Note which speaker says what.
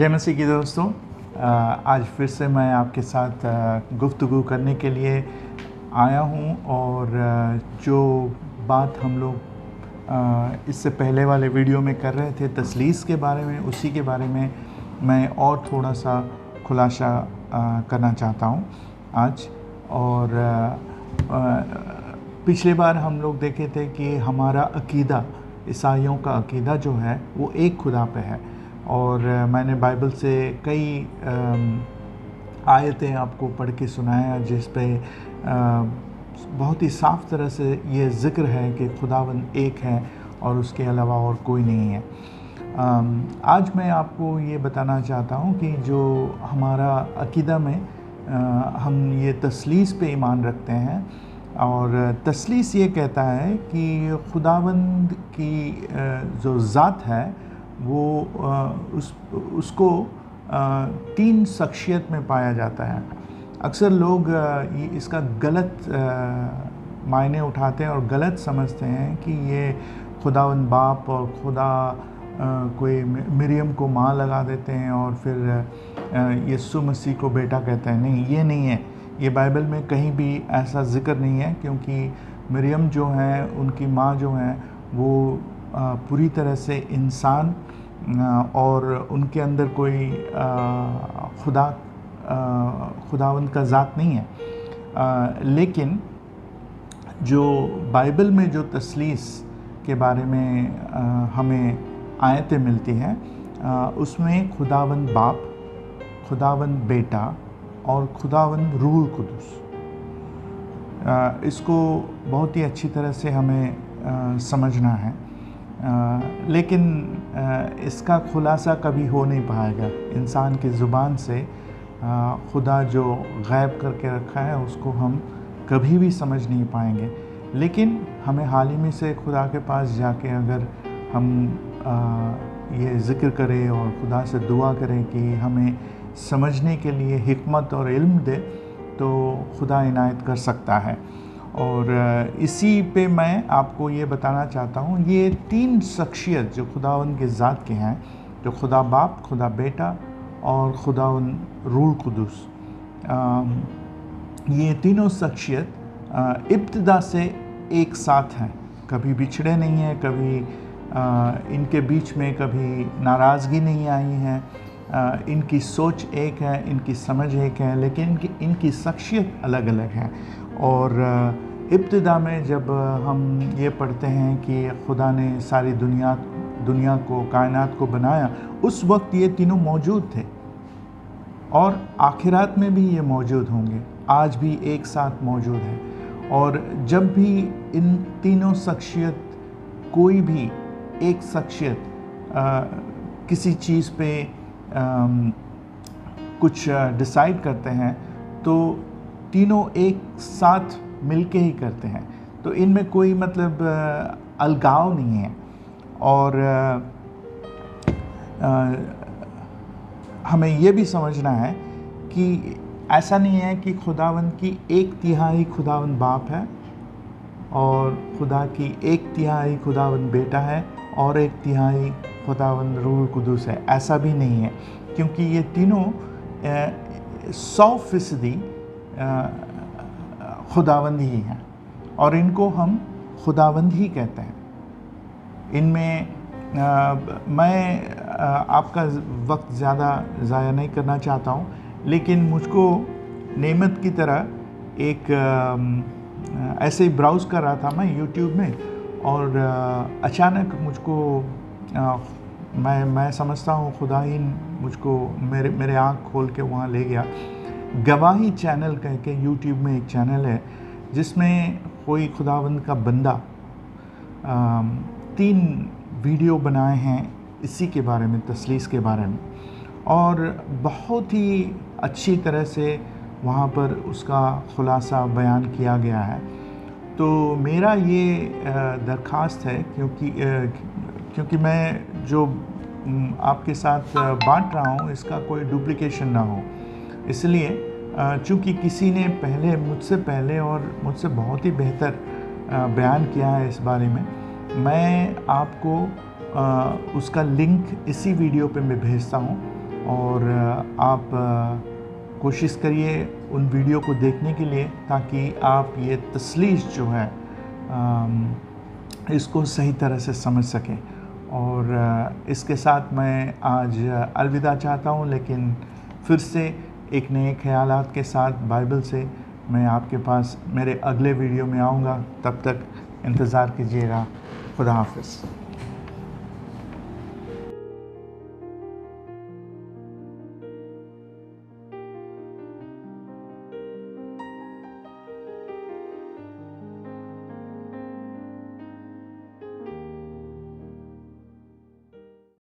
Speaker 1: जय मसीह की दोस्तों। आज फिर से मैं आपके साथ गुफ्तगू करने के लिए आया हूँ और जो बात हम लोग इससे पहले वाले वीडियो में कर रहे थे तसलीस के बारे में, उसी के बारे में मैं और थोड़ा सा खुलासा करना चाहता हूँ आज। और पिछली बार हम लोग देखे थे कि हमारा अकीदा, ईसाइयों का अकीदा जो है वो एक खुदा पे है। और मैंने बाइबल से कई आयतें आपको पढ़ के सुनाया जिस पे बहुत ही साफ़ तरह से ये ज़िक्र है कि खुदावंद एक है और उसके अलावा और कोई नहीं है। आज मैं आपको ये बताना चाहता हूँ कि जो हमारा अकीदा में हम ये तसलीस पे ईमान रखते हैं, और तसलीस ये कहता है कि खुदावंद की जो ज़ात है वो उसको तीन शख्सियत में पाया जाता है। अक्सर लोग इसका गलत मायने उठाते हैं और गलत समझते हैं कि ये खुदावंद बाप और खुदा कोई मरियम को माँ लगा देते हैं और फिर यीशु मसीह को बेटा कहते हैं। नहीं, ये नहीं है। ये बाइबल में कहीं भी ऐसा ज़िक्र नहीं है, क्योंकि मरियम जो है, उनकी माँ जो है, वो पूरी तरह से इंसान और उनके अंदर कोई खुदावंद का ज़ात नहीं है। लेकिन जो बाइबल में जो तसलीस के बारे में हमें आयतें मिलती हैं, उसमें खुदावंद बाप, खुदावंद बेटा और खुदावंद रूहुल कुदूस, इसको बहुत ही अच्छी तरह से हमें समझना है। लेकिन इसका खुलासा कभी हो नहीं पाएगा। इंसान की ज़ुबान से खुदा जो गायब करके रखा है उसको हम कभी भी समझ नहीं पाएंगे। लेकिन हमें हाल ही में से खुदा के पास जाके अगर हम ये ज़िक्र करें और खुदा से दुआ करें कि हमें समझने के लिए हिकमत और इल्म दे, तो खुदा इनायत कर सकता है। और इसी पे मैं आपको ये बताना चाहता हूँ, ये तीन शख्सियत जो खुदावंद के ज़ात के हैं, जो खुदा बाप, खुदा बेटा और खुदावंद रूहुल कुदूस, ये तीनों शख्सियत इब्तिदा से एक साथ हैं, कभी बिछड़े नहीं हैं, कभी इनके बीच में कभी नाराज़गी नहीं आई है। इनकी सोच एक है, इनकी समझ एक है, लेकिन इनकी शख्सियत अलग अलग है। और इब्तिदा में जब हम ये पढ़ते हैं कि खुदा ने सारी दुनिया को, कायनात को बनाया, उस वक्त ये तीनों मौजूद थे और आखिरात में भी ये मौजूद होंगे, आज भी एक साथ मौजूद है। और जब भी इन तीनों शख्सियत, कोई भी एक शख्सियत किसी चीज़ पे कुछ डिसाइड करते हैं, तो तीनों एक साथ मिलके ही करते हैं। तो इनमें कोई मतलब अलगाव नहीं है। और हमें ये भी समझना है कि ऐसा नहीं है कि खुदावंद की 1/3 खुदावंद बाप है और खुदा की 1/3 खुदावंद बेटा है और 1/3 खुदावंद रूहुल कुदूस है। ऐसा भी नहीं है, क्योंकि ये तीनों 100% खुदावंद ही हैं और इनको हम खुदावंद ही कहते हैं। इनमें मैं आपका वक्त ज़्यादा ज़ाया नहीं करना चाहता हूँ, लेकिन मुझको नेमत की तरह एक ऐसे ही ब्राउज़ कर रहा था मैं यूट्यूब में, और अचानक मुझको मैं समझता हूँ खुदा ही मुझको मेरे आँख खोल के वहाँ ले गया। गवाही चैनल कह के यूट्यूब में एक चैनल है जिसमें कोई खुदावंद का बंदा 3 वीडियो बनाए हैं इसी के बारे में, तसलीस के बारे में, और बहुत ही अच्छी तरह से वहाँ पर उसका खुलासा बयान किया गया है। तो मेरा ये दरख्वास्त है, क्योंकि मैं जो आपके साथ बांट रहा हूँ इसका कोई डुप्लिकेशन ना हो, इसलिए चूँकि किसी ने मुझसे पहले और मुझसे बहुत ही बेहतर बयान किया है इस बारे में, मैं आपको उसका लिंक इसी वीडियो पे मैं भेजता हूँ। और आप कोशिश करिए उन वीडियो को देखने के लिए, ताकि आप ये तसलीस जो है इसको सही तरह से समझ सकें। और इसके साथ मैं आज अलविदा चाहता हूँ, लेकिन फिर से एक नए ख्यालात के साथ बाइबल से मैं आपके पास मेरे अगले वीडियो में आऊँगा। तब तक इंतज़ार कीजिएगा। खुदा हाफ़िज़।